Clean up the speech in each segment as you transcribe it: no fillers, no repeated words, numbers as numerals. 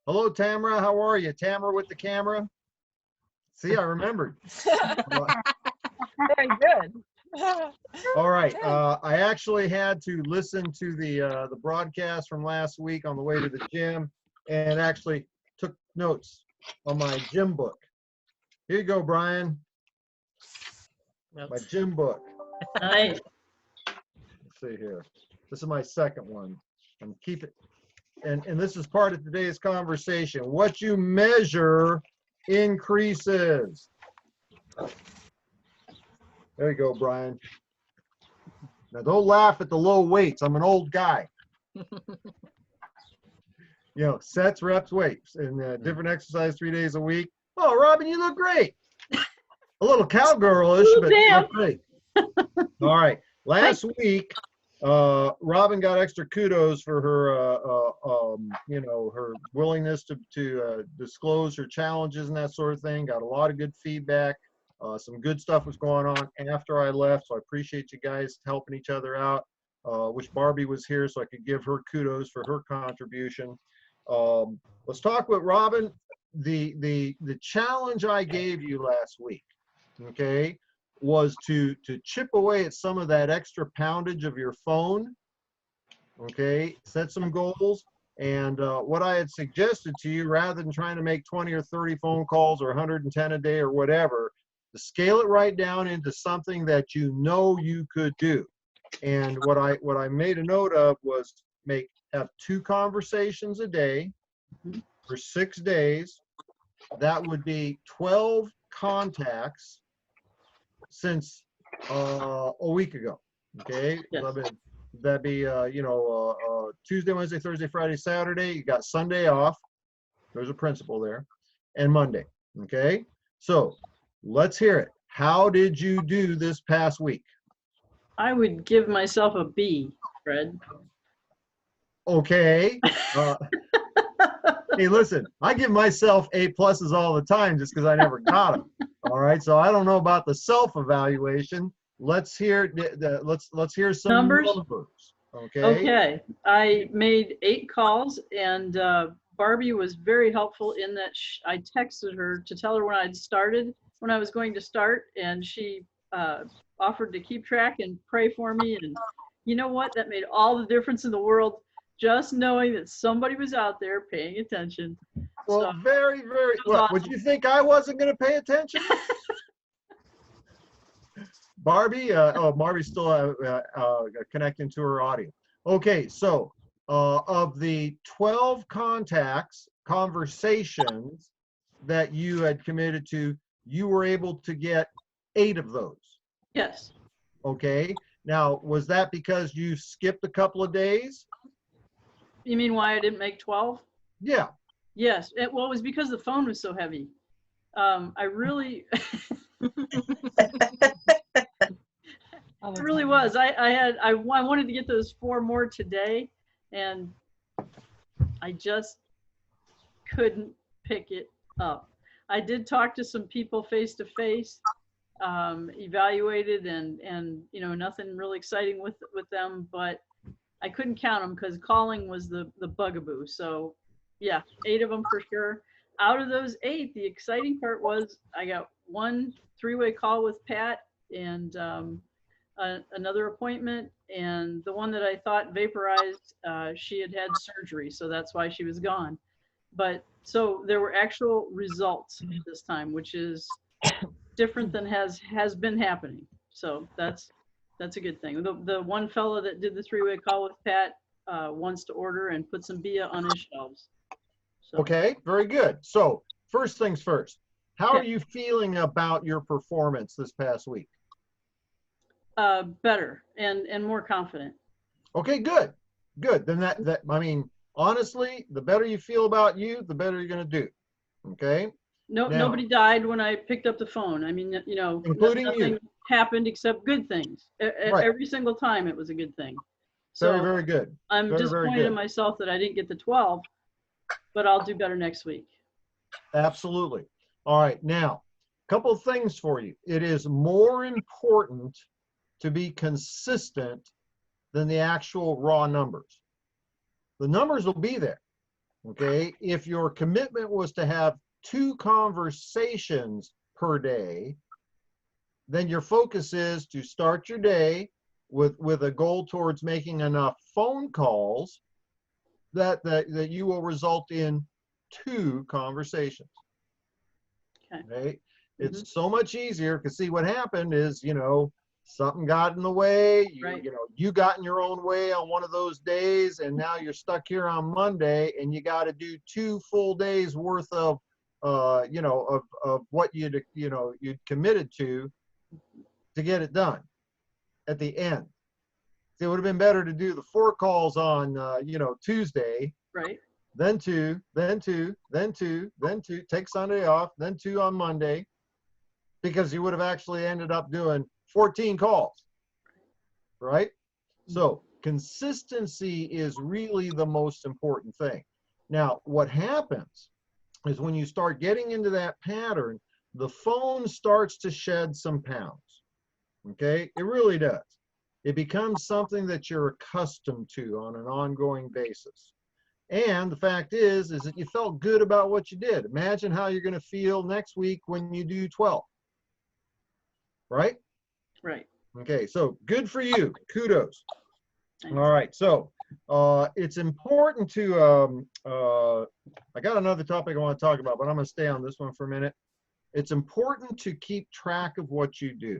Hello, Tamara. How are you? Tamara with the camera. See, I remembered. Very good. All right. I actually had to listen to the broadcast from last week on the way to the gym, and actually took notes on my gym book. Here you go, Brian. My gym book. Nice. Let's see here. This is my second one. And keep it. And this is part of today's conversation. What you measure increases. There you go, Brian. Now don't laugh at the low weights. I'm an old guy. Sets, reps, weights, and different exercise 3 days a week. Oh, Robin, you look great. A little cowgirlish, but you look great. All right. Last week, Robin got extra kudos for her, her willingness to disclose her challenges and that sort of thing. Got a lot of good feedback. Some good stuff was going on after I left, so I appreciate you guys helping each other out. Wish Barbie was here so I could give her kudos for her contribution. Let's talk with Robin. The challenge I gave you last week, okay, was to chip away at some of that extra poundage of your phone, okay, set some goals. And what I had suggested to you, rather than trying to make 20 or 30 phone calls or 110 a day or whatever, to scale it right down into something that you know you could do. And what I made a note of was have 2 conversations a day for 6 days. That would be 12 contacts since a week ago. Okay, Yes. that'd be Tuesday, Wednesday, Thursday, Friday, Saturday. You got Sunday off. There's a principle there, and Monday. Okay, so let's hear it. How did you do this past week? I would give myself a B, Fred. Okay. Hey, listen, I give myself A+ all the time just because I never got them. All right, so I don't know about the self-evaluation. Let's hear let's hear some Numbers? Okay. Okay. I made 8 calls, and Barbie was very helpful in that I texted her to tell her when I was going to start, and she offered to keep track and pray for me. And you know what? That made all the difference in the world, just knowing that somebody was out there paying attention. Well, So, very, very. What, awesome. Would you think I wasn't going to pay attention? Barbie, Barbie's still connecting to her audio. Okay, so of the 12 conversations that you had committed to, you were able to get 8 of those. Yes. Okay. Now, was that because you skipped a couple of days? You mean why I didn't make 12? Yeah. Yes. It was because the phone was so heavy. I really, it really was. I wanted to get those 4 more today, and I just couldn't pick it up. I did talk to some people face to face, evaluated, and nothing really exciting with them, but I couldn't count them because calling was the bugaboo. So yeah, 8 of them for sure. Out of those 8, the exciting part was I got 1 3-way call with Pat, and another appointment, and the one that I thought vaporized, she had surgery, so that's why she was gone. But so there were actual results this time, which is different than has been happening. So that's a good thing. The one fellow that did the 3-way call with Pat wants to order and put some BIA on his shelves. So. Okay, very good. So first things first, how Okay. are you feeling about your performance this past week? Better and more confident. Okay, good. Then that I mean, honestly, the better you feel about you, the better you're going to do. Okay. No, Now, nobody died when I picked up the phone. I mean, including nothing you. happened except good things. Right. Every single time it was a good thing. Very, So very good. I'm very, disappointed very good. in myself that I didn't get the 12, but I'll do better next week. Absolutely. All right. Now, a couple of things for you. It is more important to be consistent than the actual raw numbers. The numbers will be there. Okay. If your commitment was to have 2 conversations per day, then your focus is to start your day with a goal towards making enough phone calls that you will result in 2 conversations. Okay. Okay. Mhm. It's so much easier because see what happened is, something got in the way. Right. You got in your own way on one of those days, and now you're stuck here on Monday, and you got to do 2 full days worth of, of what you'd committed to get it done at the end. See, it would have been better to do the 4 calls on, Tuesday, Right. then 2, then 2, then 2, then 2, take Sunday off, then 2 on Monday, because you would have actually ended up doing 14 calls, right? So consistency is really the most important thing. Now, what happens is when you start getting into that pattern, the phone starts to shed some pounds. Okay, it really does. It becomes something that you're accustomed to on an ongoing basis. And the fact is that you felt good about what you did. Imagine how you're going to feel next week when you do 12, right? Right. Okay, so good for you. Kudos. Thanks. All right, so it's important to, I got another topic I want to talk about, but I'm going to stay on this one for a minute. It's important to keep track of what you do.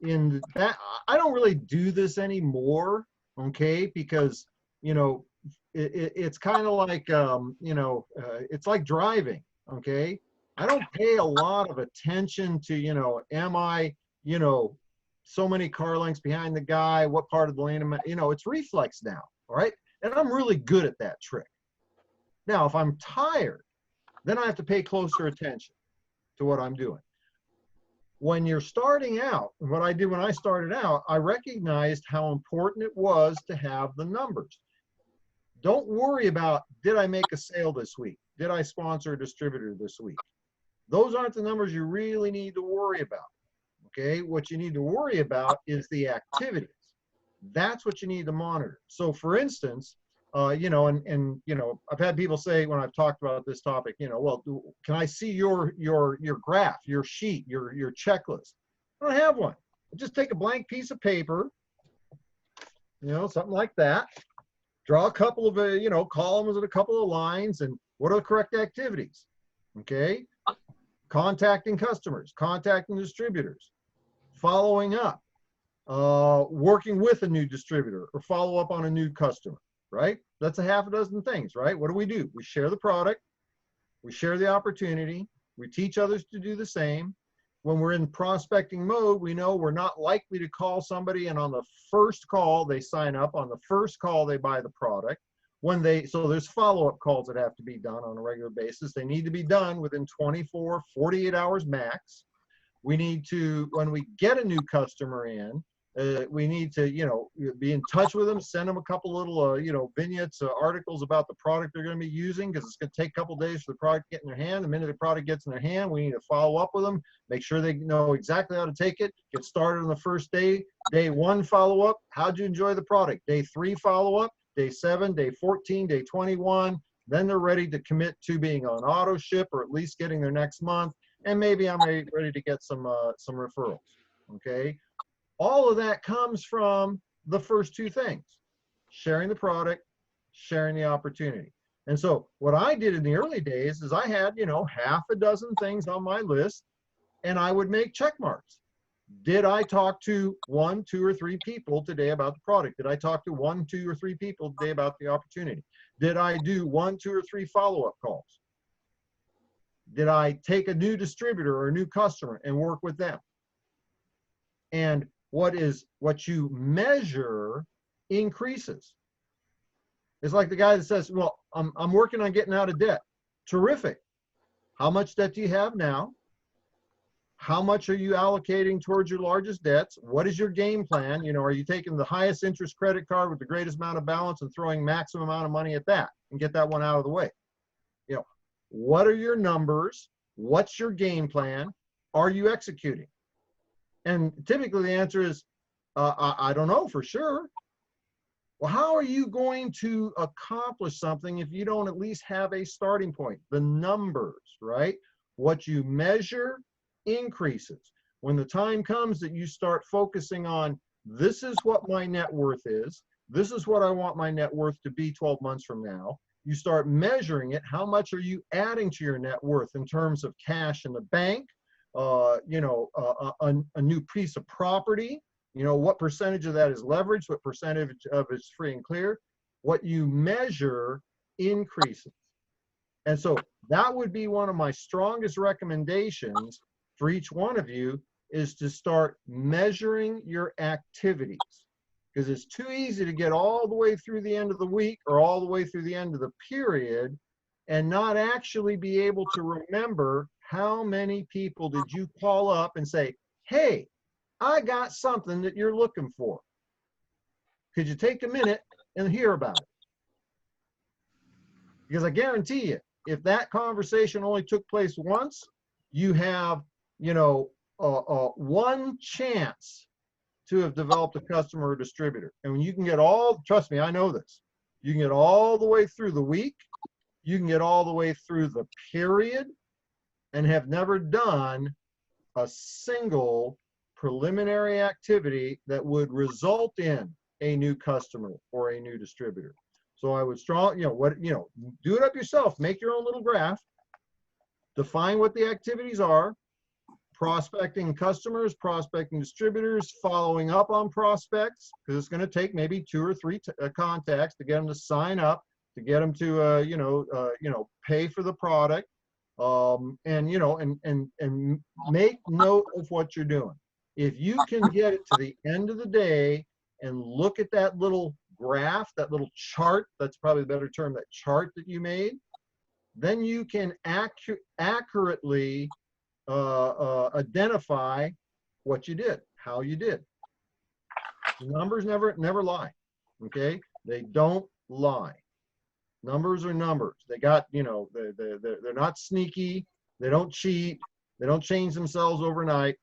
In that, I don't really do this anymore, okay, because, it's kind of like, it's like driving, okay? I don't pay a lot of attention to, am I, so many car lengths behind the guy, what part of the lane am I, it's reflex now, all right? And I'm really good at that trick. Now, if I'm tired, then I have to pay closer attention to what I'm doing. When you're starting out, what I did when I started out, I recognized how important it was to have the numbers. Don't worry about, did I make a sale this week? Did I sponsor a distributor this week? Those aren't the numbers you really need to worry about. Okay, what you need to worry about is the activities. That's what you need to monitor. So for instance, I've had people say when I've talked about this topic, well, can I see your graph, your sheet, your checklist? I don't have one. Just take a blank piece of paper, something like that. Draw a couple of columns and a couple of lines, and what are the correct activities? Okay, contacting customers, contacting distributors, following up, working with a new distributor, or follow up on a new customer, right? That's a half a dozen things, right? What do? We share the product, we share the opportunity, we teach others to do the same. When we're in prospecting mode, we know we're not likely to call somebody and on the first call they sign up, on the first call they buy the product. So there's follow-up calls that have to be done on a regular basis. They need to be done within 24, 48 hours max. We need to, when we get a new customer in, we need to, be in touch with them, send them a couple little, vignettes, articles about the product they're going to be using, because it's going to take a couple days for the product to get in their hand. The minute the product gets in their hand, we need to follow up with them, make sure they know exactly how to take it, get started on the first day. Day 1 follow-up, how'd you enjoy the product? Day 3 follow-up, day 7, day 14, day 21. Then they're ready to commit to being on auto ship, or at least getting their next month. And maybe I'm ready to get some referrals, okay? All of that comes from the first 2 things: sharing the product, sharing the opportunity. And so what I did in the early days is I had, half a dozen things on my list, and I would make check marks. Did I talk to 1, 2, or 3 people today about the product? Did I talk to 1, 2, or 3 people today about the opportunity? Did I do 1, 2, or 3 follow-up calls? Did I take a new distributor or a new customer and work with them? And what you measure increases. It's like the guy that says, well, I'm working on getting out of debt. Terrific. How much debt do you have now? How much are you allocating towards your largest debts? What is your game plan? Are you taking the highest interest credit card with the greatest amount of balance and throwing maximum amount of money at that and get that one out of the way? What are your numbers? What's your game plan? Are you executing? And typically the answer is, I don't know for sure. Well, how are you going to accomplish something if you don't at least have a starting point? The numbers, right? What you measure increases. When the time comes that you start focusing on, this is what my net worth is, this is what I want my net worth to be 12 months from now, you start measuring it. How much are you adding to your net worth in terms of cash in the bank, a new piece of property, what percentage of that is leveraged, what percentage of it is free and clear. What you measure increases. And so that would be one of my strongest recommendations for each one of you, is to start measuring your activities. Because it's too easy to get all the way through the end of the week or all the way through the end of the period and not actually be able to remember how many people did you call up and say, hey, I got something that you're looking for. Could you take a minute and hear about it? Because I guarantee you, if that conversation only took place once, you have, one chance to have developed a customer or distributor. And when you can get trust me, I know this, you can get all the way through the week, you can get all the way through the period, and have never done a single preliminary activity that would result in a new customer or a new distributor. So I would do it up yourself, make your own little graph, define what the activities are, prospecting customers, prospecting distributors, following up on prospects, because it's going to take maybe 2 or 3 contacts to get them to sign up, to get them to pay for the product, and make note of what you're doing. If you can get it to the end of the day and look at that little graph, that little chart, that's probably a better term, that chart that you made, then you can accurately identify what you did, how you did. Numbers never lie, okay? They don't lie. Numbers are numbers. They got, they're not sneaky. They don't cheat. They don't change themselves overnight.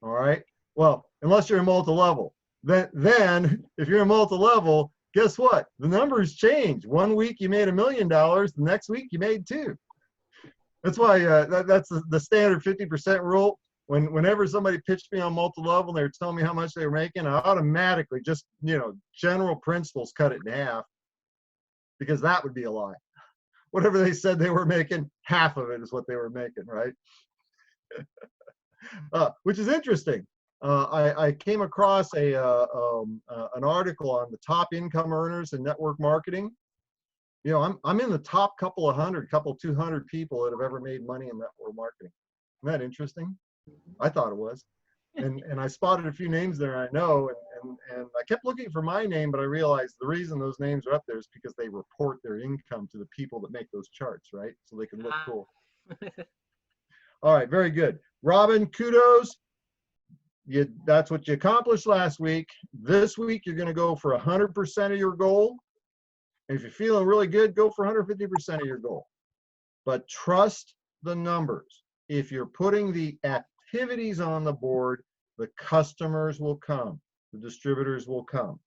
All right. Well, unless you're a multi-level. Then if you're a multi-level, guess what? The numbers change. One week you made $1 million. The next week you made 2. That's why that's the standard 50% rule. Whenever somebody pitched me on multi-level and they were telling me how much they were making, I automatically just, general principles cut it in half, because that would be a lie. Whatever they said they were making, half of it is what they were making, right? Which is interesting. I came across an article on the top income earners in network marketing. I'm in the top couple 200 people that have ever made money in network marketing. Isn't that interesting? I thought it was. And I spotted a few names there I know, and I kept looking for my name, but I realized the reason those names are up there is because they report their income to the people that make those charts, right? So they can look cool. All right, very good. Robin, kudos. That's what you accomplished last week. This week, you're going to go for 100% of your goal. And if you're feeling really good, go for 150% of your goal. But trust the numbers. If you're putting the activities on the board, the customers will come. The distributors will come.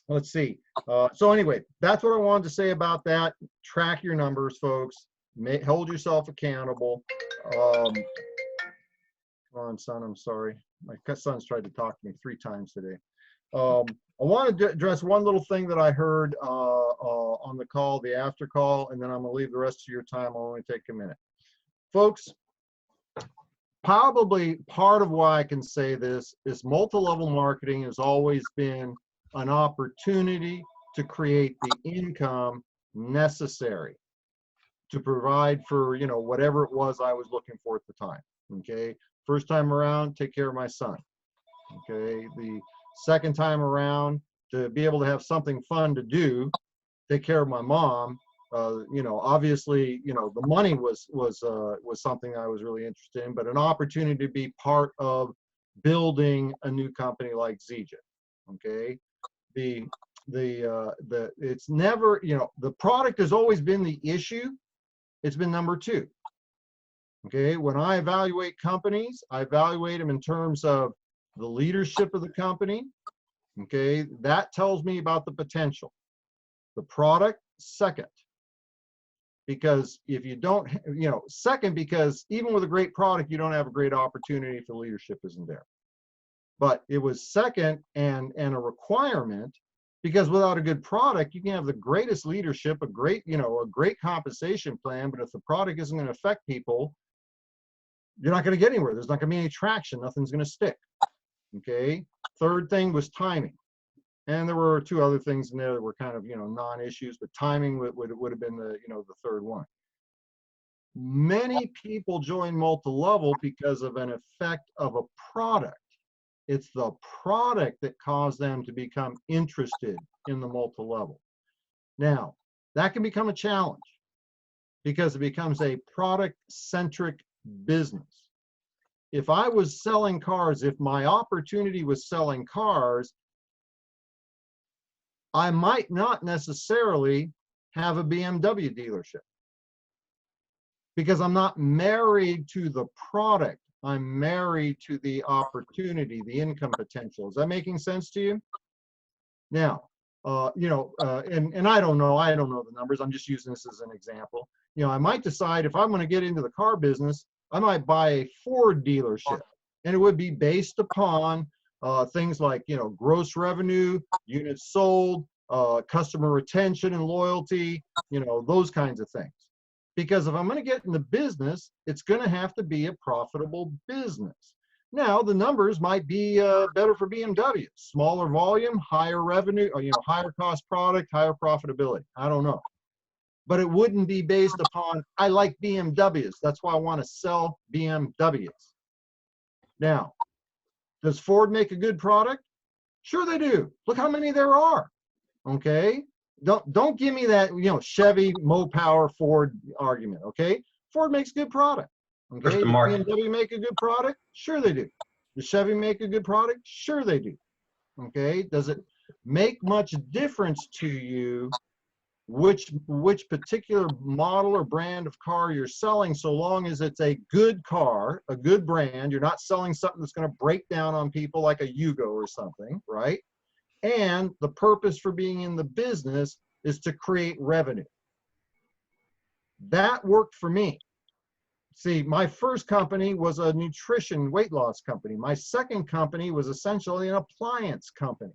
Let's see. So anyway, that's what I wanted to say about that. Track your numbers, folks. Hold yourself accountable. Come on, son, I'm sorry. My son's tried to talk to me 3 times today. I wanted to address one little thing that I heard on the call, the after call, and then I'm going to leave the rest of your time. I'll only take a minute. Folks, probably part of why I can say this is multi-level marketing has always been an opportunity to create the income necessary to provide for, whatever it was I was looking for at the time. Okay. First time around, take care of my son. Okay. The second time around, to be able to have something fun to do, take care of my mom. Obviously, the money was something I was really interested in, but an opportunity to be part of building a new company like ZJ. Okay. It's never, the product has always been the issue. It's been number 2. Okay. When I evaluate companies, I evaluate them in terms of the leadership of the company, Okay, that tells me about the potential. The product, second. Because if you don't, second, because even with a great product, you don't have a great opportunity if the leadership isn't there. But it was second and a requirement, because without a good product, you can have the greatest leadership, a great compensation plan, but if the product isn't going to affect people, you're not going to get anywhere. There's not going to be any traction. Nothing's going to stick. Okay. Third thing was timing. And there were two other things in there that were kind of, non-issues, but timing would have been the third one. Many people join multi-level because of an effect of a product. It's the product that caused them to become interested in the multi-level. Now, that can become a challenge because it becomes a product-centric business. If I was selling cars, if my opportunity was selling cars, I might not necessarily have a BMW dealership because I'm not married to the product. I'm married to the opportunity, the income potential. Is that making sense to you? Now, and I don't know the numbers. I'm just using this as an example. I might decide if I'm going to get into the car business, I might buy a Ford dealership, and it would be based upon things like, gross revenue, units sold, customer retention and loyalty, those kinds of things. Because if I'm going to get in the business, it's going to have to be a profitable business. Now, the numbers might be better for BMW. Smaller volume, higher revenue, or, higher cost product, higher profitability. I don't know. But it wouldn't be based upon, I like BMWs. That's why I want to sell BMWs. Now, does Ford make a good product? Sure they do. Look how many there are. Okay? Don't give me that, Chevy, Mopar, Ford argument, okay? Ford makes good product, okay? Does BMW make a good product? Sure they do. Does Chevy make a good product? Sure they do, okay? Does it make much difference to you which particular model or brand of car you're selling, so long as it's a good car, a good brand? You're not selling something that's going to break down on people like a Yugo or something, right? And the purpose for being in the business is to create revenue. That worked for me. See, my first company was a nutrition weight loss company. My second company was essentially an appliance company.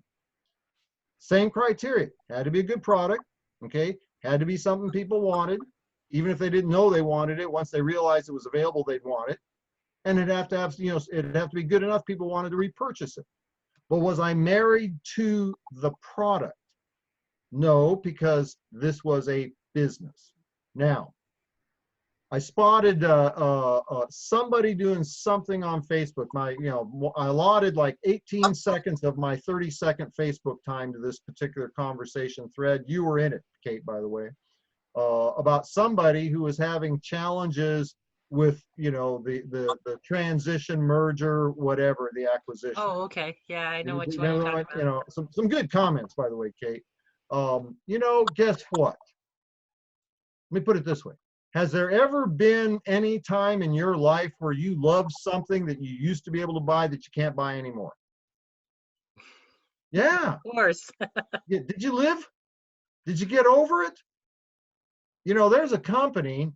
Same criteria. Had to be a good product, okay? Had to be something people wanted. Even if they didn't know they wanted it, once they realized it was available, they'd want it. And it'd have to have, it'd have to be good enough people wanted to repurchase it. But was I married to the product? No, because this was a business. Now, I spotted somebody doing something on Facebook. I allotted like 18 seconds of my 30-second Facebook time to this particular conversation thread. You were in it, Kate, by the way, about somebody who was having challenges with, the transition, merger, whatever, the acquisition. Oh, okay. Yeah, I know what you're talking about. Some good comments, by the way, Kate. Guess what? Let me put it this way. Has there ever been any time in your life where you loved something that you used to be able to buy that you can't buy anymore? Yeah. Of course. Did you live? Did you get over it? There's a company.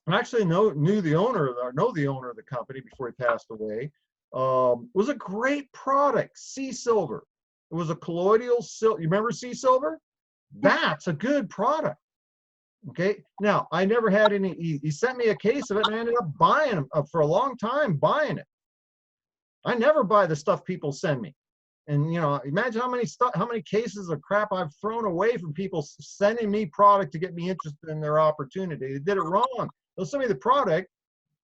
I actually know the owner of the company before he passed away. Was a great product, Sea Silver. It was a colloidal silver. You remember Sea Silver? That's a good product. Okay. Now, I never had any. He sent me a case of it, and I ended up buying them for a long time. Buying it. I never buy the stuff people send me. And imagine how many cases of crap I've thrown away from people sending me product to get me interested in their opportunity. They did it wrong. They'll send me the product,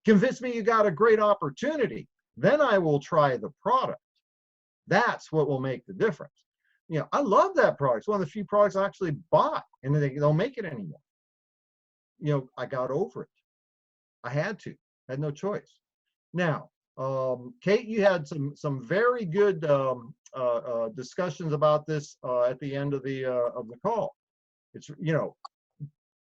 convince me you got a great opportunity. Then I will try the product. That's what will make the difference. I love that product. It's one of the few products I actually bought, and they don't make it anymore. I got over it. I had no choice. Now, Kate, you had some very good discussions about this at the end of the call. It's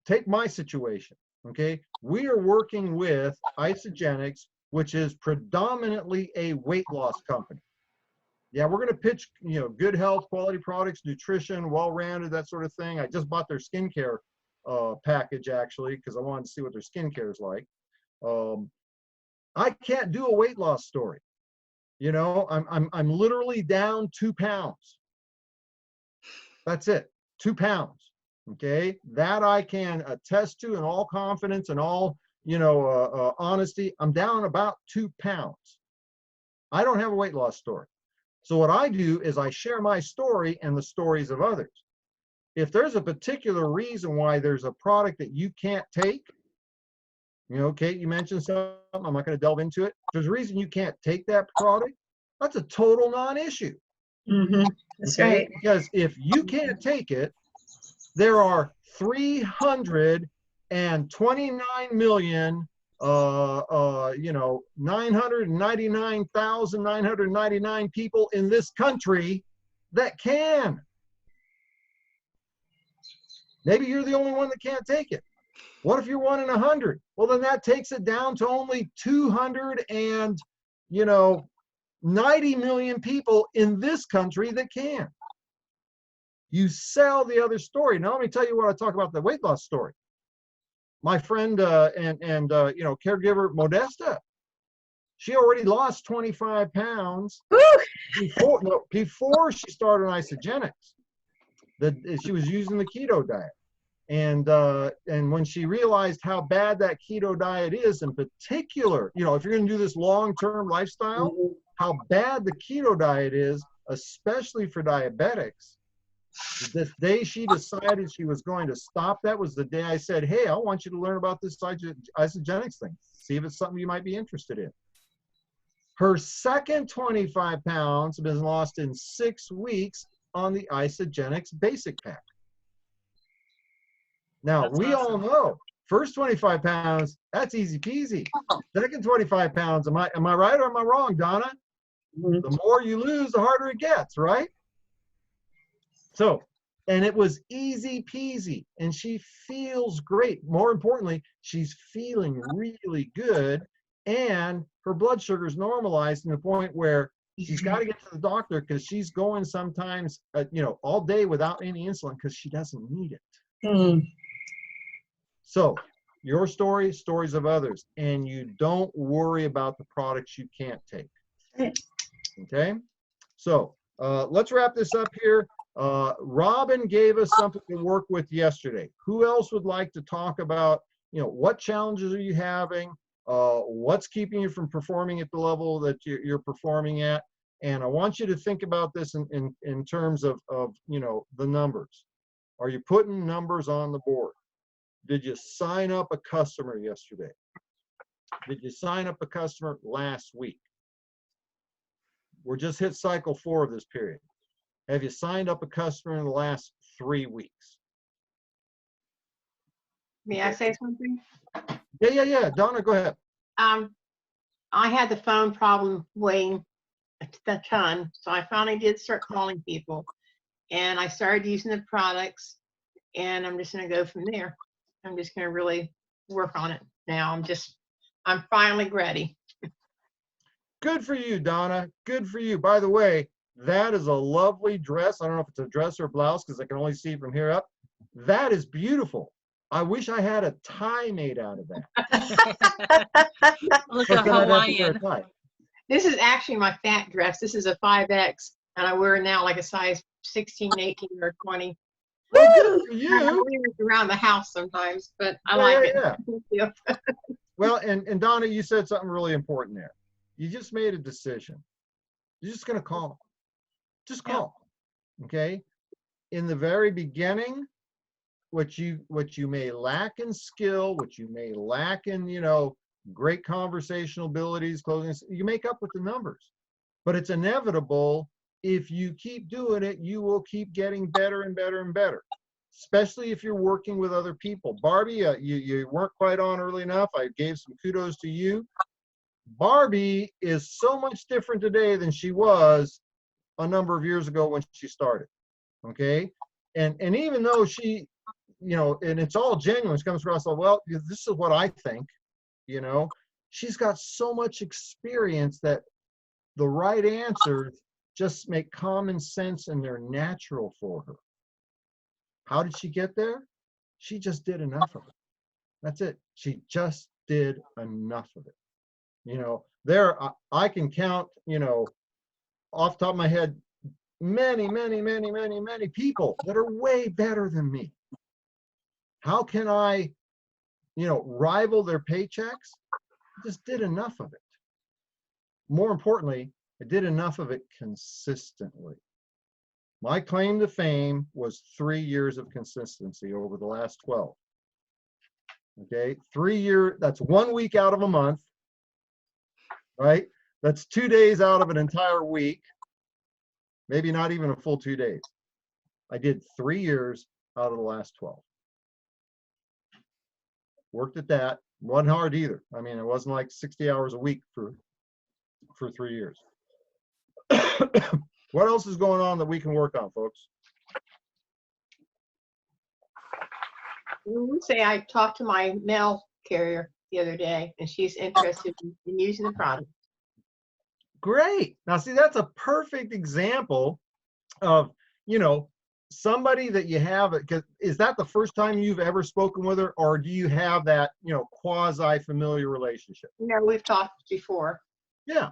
take my situation. Okay, we are working with Isagenix, which is predominantly a weight loss company. Yeah, we're going to pitch, good health, quality products, nutrition, well-rounded, that sort of thing. I just bought their skincare package, actually, because I wanted to see what their skincare is like. I can't do a weight loss story. I'm literally down 2 pounds. That's it, 2 pounds. Okay, that I can attest to in all confidence and all, honesty. I'm down about 2 pounds. I don't have a weight loss story. So what I do is I share my story and the stories of others. If there's a particular reason why there's a product that you can't take, Kate, you mentioned something, I'm not going to delve into it. If there's a reason you can't take that product, that's a total non-issue. That's right. Because if you can't take it, there are 329,999,999 people in this country that can. Maybe you're the only one that can't take it. What if you're 1 in 100? Well, then that takes it down to only 290 million people in this country that can. You sell the other story. Now, let me tell you what I talk about the weight loss story. My friend and caregiver Modesta, she already lost 25 pounds before she started on Isagenix. She was using the keto diet. And when she realized how bad that keto diet is, in particular, if you're going to do this long-term lifestyle, how bad the keto diet is, especially for diabetics. The day she decided she was going to stop, that was the day I said, hey, I want you to learn about this Isagenix thing. See if it's something you might be interested in. Her second 25 pounds has been lost in 6 weeks on the Isagenix basic pack. Now, That's we awesome. all know, first 25 pounds, that's easy peasy. Second 25 pounds, am I right or am I wrong, Donna? The more you lose, the harder it gets, right? So, and it was easy peasy, and she feels great. More importantly, she's feeling really good, and her blood sugar is normalized to the point where she's got to get to the doctor because she's going sometimes, all day without any insulin because she doesn't need it. So, your story, stories of others, and you don't worry about the products you can't take. Okay? So, let's wrap this up here. Robin gave us something to work with yesterday. Who else would like to talk about, what challenges are you having? What's keeping you from performing at the level that you're performing at? And I want you to think about this in terms of the numbers. Are you putting numbers on the board? Did you sign up a customer yesterday? Did you sign up a customer last week? We're just hit cycle 4 of this period. Have you signed up a customer in the last 3 weeks? May I say something? Yeah. Donna, go ahead. I had the phone problem weighing a ton, so I finally did start calling people, and I started using the products, and I'm just going to go from there. I'm just going to really work on it now. I'm finally ready. Good for you, Donna. Good for you. By the way, that is a lovely dress. I don't know if it's a dress or a blouse because I can only see from here up. That is beautiful. I wish I had a tie made out of that. Look at Hawaiian. This is actually my fat dress. This is a 5X, and I wear now like a size 16, 18, or 20. Well, good for you. I wear it around the house sometimes, but I like it. Yeah. Thank you. Well, and Donna, you said something really important there. You just made a decision. You're just going to call. Just call. Okay? In the very beginning, what you may lack in skill, what you may lack in, great conversational abilities, closing, you make up with the numbers. But it's inevitable. If you keep doing it, you will keep getting better and better and better, especially if you're working with other people. Barbie, you weren't quite on early enough. I gave some kudos to you. Barbie is so much different today than she was a number of years ago when she started. Okay? And even though she, and it's all genuine, she comes across like, well, this is what I think, she's got so much experience that the right answers just make common sense and they're natural for her. How did she get there? She just did enough of it. That's it. She just did enough of it. You know, I can count, you know, off the top of my head, many people that are way better than me. How can I, you know, rival their paychecks? I just did enough of it. More importantly, I did enough of it consistently. My claim to fame was 3 years of consistency over the last 12. Okay, 3 years, that's 1 week out of a month, right? That's 2 days out of an entire week, maybe not even a full 2 days. I did 3 years out of the last 12. Worked at that, wasn't hard either. I mean, it wasn't like 60 hours a week for 3 years. What else is going on that we can work on, folks? Say I talked to my mail carrier the other day, and she's interested in using the product. Great. Now, see, that's a perfect example of, you know, somebody that you have. Is that the first time you've ever spoken with her, or do you have that, you know, quasi-familiar relationship? No, we've talked before. Yeah.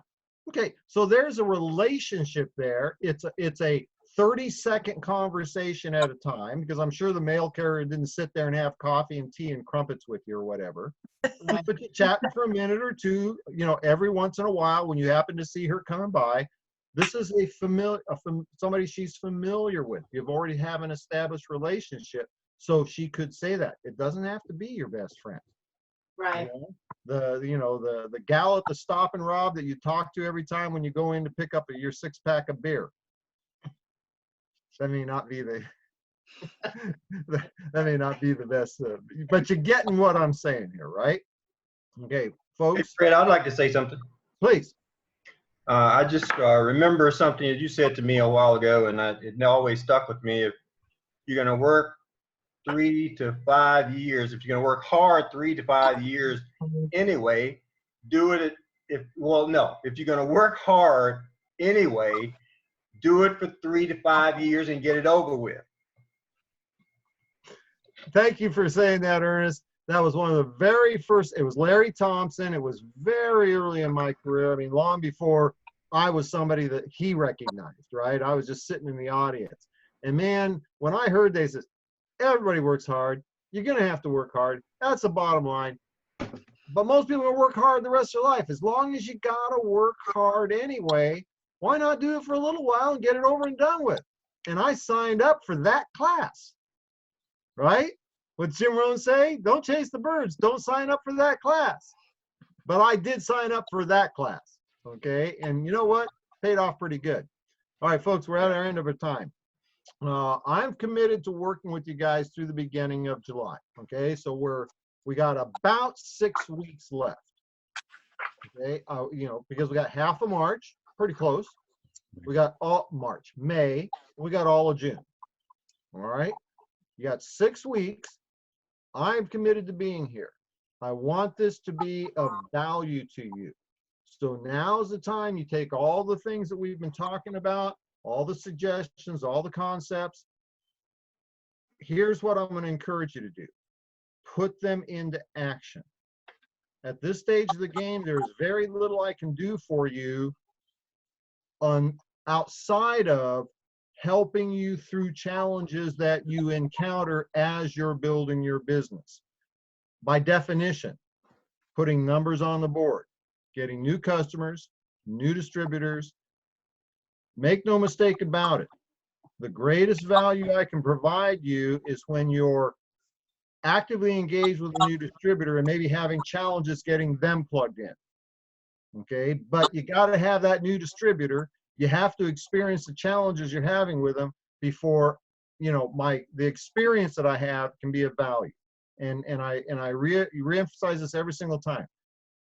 Okay. So there's a relationship there. It's a 30-second conversation at a time, because I'm sure the mail carrier didn't sit there and have coffee and tea and crumpets with you or whatever. But you chatting for a minute or two, you know, every once in a while when you happen to see her coming by. This is somebody she's familiar with. You've already have an established relationship, so she could say that. It doesn't have to be your best friend. Right. You know, the gal at the Stop and Rob that you talk to every time when you go in to pick up your 6-pack of beer. That may not be the that may not be the best, but you're getting what I'm saying here, right? Okay, folks. Hey, Fred, I'd like to say something. Please. I just remember something that you said to me a while ago, and it always stuck with me. If you're going to work 3 to 5 years, if you're going to work hard 3 to 5 years anyway, do it. If you're going to work hard anyway, do it for 3 to 5 years and get it over with. Thank you for saying that, Ernest. That was one of the very first. It was Larry Thompson. It was very early in my career. I mean, long before I was somebody that he recognized, right? I was just sitting in the audience. And man, when I heard they said, everybody works hard. You're going to have to work hard. That's the bottom line. But most people will work hard the rest of their life. As long as you got to work hard anyway, why not do it for a little while and get it over and done with? And I signed up for that class, right? What Jim Rohn say? Don't chase the birds. Don't sign up for that class. But I did sign up for that class, okay? And you know what? Paid off pretty good. All right, folks, we're at our end of our time. I'm committed to working with you guys through the beginning of July, okay? So we got about 6 weeks left, okay? You know, because we got half of March, pretty close. We got all March, May, we got all of June, all right? You got 6 weeks. I'm committed to being here. I want this to be of value to you. So now's the time you take all the things that we've been talking about, all the suggestions, all the concepts. Here's what I'm going to encourage you to do. Put them into action. At this stage of the game, there's very little I can do for you outside of helping you through challenges that you encounter as you're building your business. By definition, putting numbers on the board, getting new customers, new distributors. Make no mistake about it. The greatest value I can provide you is when you're actively engaged with a new distributor and maybe having challenges getting them plugged in. Okay, but you got to have that new distributor. You have to experience the challenges you're having with them before, you know, the experience that I have can be of value. And I reemphasize this every single time.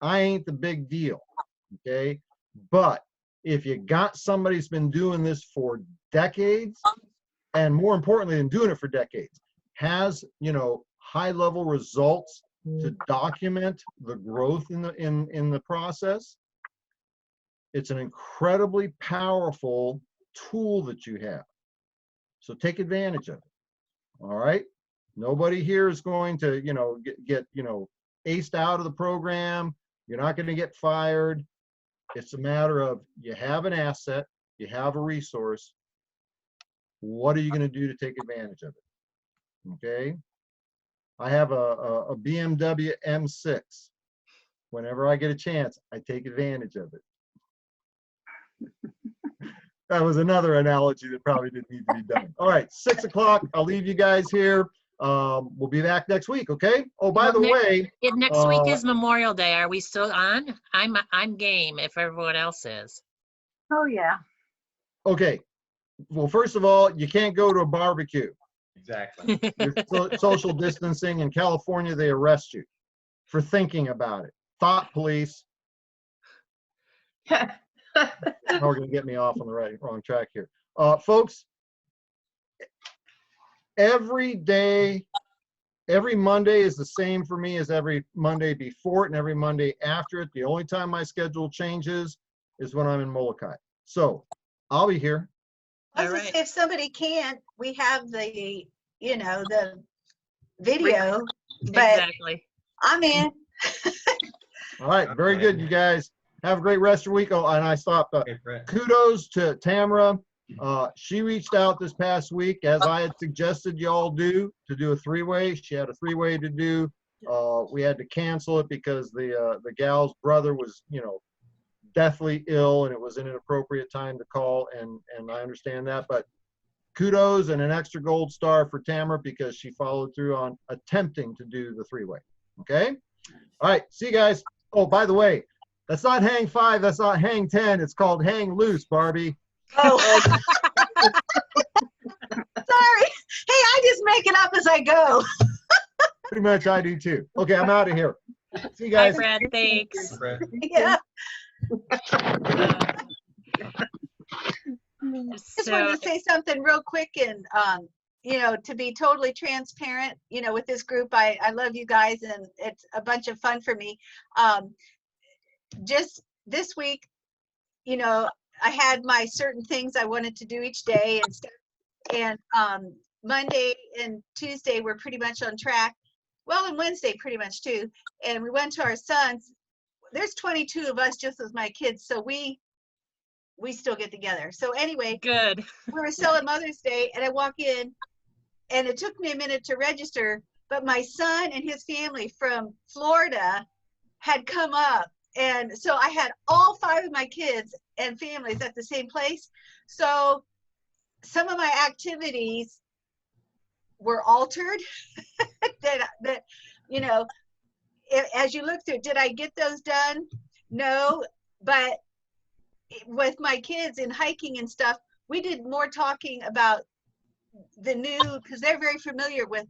I ain't the big deal, okay? But if you got somebody who's been doing this for decades, and more importantly than doing it for decades, has, you know, high-level results to document the growth in the process, it's an incredibly powerful tool that you have. So take advantage of it. All right. Nobody here is going to, get aced out of the program. You're not going to get fired. It's a matter of you have an asset, you have a resource. What are you going to do to take advantage of it? Okay. I have a BMW M6. Whenever I get a chance, I take advantage of it. That was another analogy that probably didn't need to be done. All right, 6 o'clock. I'll leave you guys here. We'll be back next week, okay? Oh, by the way. If next week is Memorial Day, are we still on? I'm game if everyone else is. Oh, yeah. Okay. Well, first of all, you can't go to a barbecue. Exactly. You're social distancing. In California, they arrest you for thinking about it. Thought police. Now we're going to get me off on the wrong track here. Folks, every day, every Monday is the same for me as every Monday before it and every Monday after it. The only time my schedule changes is when I'm in Molokai. So I'll be here. I was gonna say, if somebody can't, we have the, the video, but Exactly. I'm in. All right, very good, you guys. Have a great rest of your week. Oh, and I stopped. Okay, Brett. Kudos to Tamara. She reached out this past week, as I had suggested you all do, to do a three-way. She had a three-way to do. We had to cancel it because the gal's brother was, deathly ill, and it was an inappropriate time to call, and I understand that. But kudos and an extra gold star for Tamara because she followed through on attempting to do the three-way. Okay? All right, see you guys. Oh, by the way, that's not hang 5, that's not hang 10. It's called hang loose, Barbie. Oh. Sorry. Hey, I just make it up as I go. Pretty much I do too. Okay, I'm out of here. See you Bye, guys. Brad. Thanks. Thanks, Brett. Yeah. Just So, wanted to say something real quick and, to be totally transparent, with this group, I love you guys and it's a bunch of fun for me. Just this week, I had my certain things I wanted to do each day and stuff. And Monday and Tuesday were pretty much on track. Well, and Wednesday pretty much too. And we went to our son's. There's 22 of us just as my kids, so we still get together. So anyway, good. we were selling Mother's Day, and I walk in, and it took me a minute to register, but my son and his family from Florida had come up, and so I had all 5 of my kids and families at the same place. So some of my activities were altered that as you look through, did I get those done? No, but with my kids in hiking and stuff, we did more talking about the new, because they're very familiar with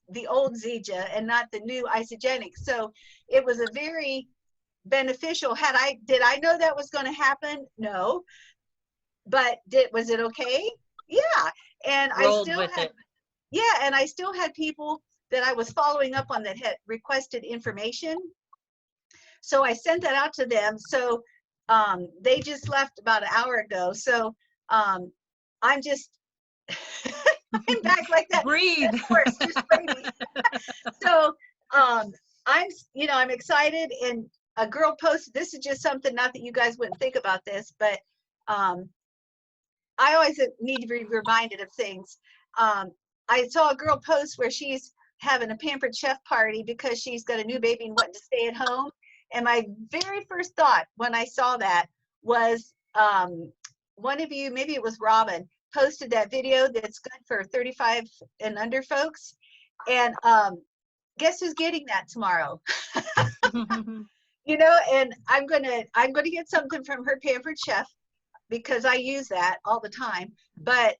the old Zija and not the new Isagenix. So it was a very beneficial. Did I know that was going to happen? No, but was it okay? Yeah, and Rolled with it. Yeah, and I still had people that I was following up on that had requested information. So I sent that out to them. So they just left about an hour ago. So I'm just, I'm back like that. Breathe. Of course, just crazy. So I'm excited. And a girl posted, this is just something, not that you guys wouldn't think about this, but I always need to be reminded of things. I saw a girl post where she's having a Pampered Chef party because she's got a new baby and wanting to stay at home. And my very first thought when I saw that was one of you, maybe it was Robin, posted that video that's good for 35 and under folks. And guess who's getting that tomorrow? And I'm gonna get something from her Pampered Chef because I use that all the time. But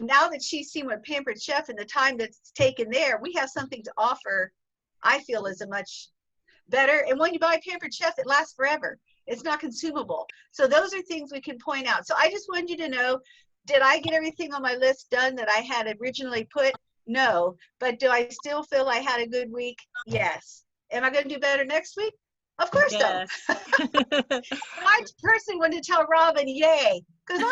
now that she's seen what Pampered Chef and the time that's taken there, we have something to offer, I feel, is a much better. And when you buy Pampered Chef, it lasts forever. It's not consumable. So those are things we can point out. So I just wanted you to know, did I get everything on my list done that I had originally put? No. But do I still feel I had a good week? Yes. Am I going to do better next week? Of course Yes. so. I personally wanted to tell Robin, yay, Because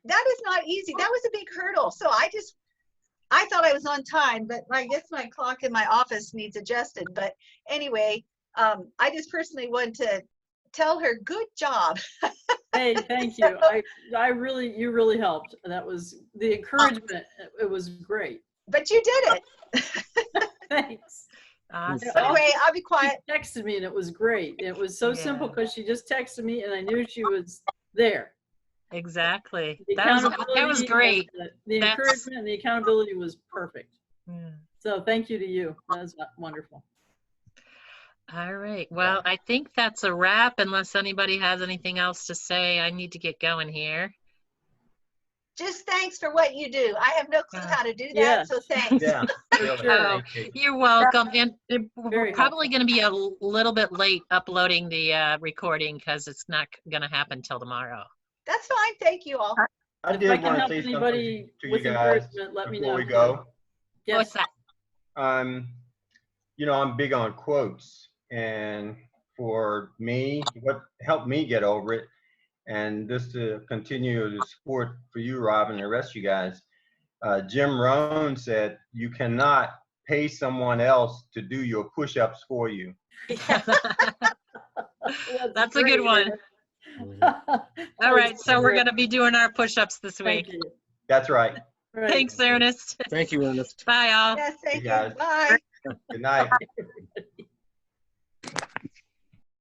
that is not easy. That was a big hurdle. So I thought I was on time, but I guess my clock in my office needs adjusted. But anyway, I just personally want to tell her, good job. Hey, thank you. You really helped. That was the encouragement. It was great. But you did it. Thanks. Awesome. Anyway, I'll be quiet. She texted me and it was great. It was so simple Yeah. because she just texted me and I knew she was there. Exactly. The That was accountability great. and The That's- encouragement and the accountability was perfect. Yeah. So thank you to you. That was wonderful. All right. Well, I think that's a wrap unless anybody has anything else to say. I need to get going here. Just thanks for what you do. I have no clue how to do that, Yes. so thanks. Yeah. really, sure. thank you. You're welcome. And we're Very probably going to be a little bit late uploading the recording because it's not going to happen till tomorrow. That's fine. Thank you all. I If did I can want to help say anybody something to you with guys encouragement, let me before know. we go. What's Yes. that? I'm big on quotes, and for me, what helped me get over it, and just to continue the support for you, Rob, and the rest of you guys, Jim Rohn said, "You cannot pay someone else to do your push-ups for you." That's a good one. All right. So we're going to be doing our push-ups this week. Thank you. That's right. Right. Thanks, Ernest. Thank you, Ernest. Bye, all. Yes, thank you. guys. Bye. Good night.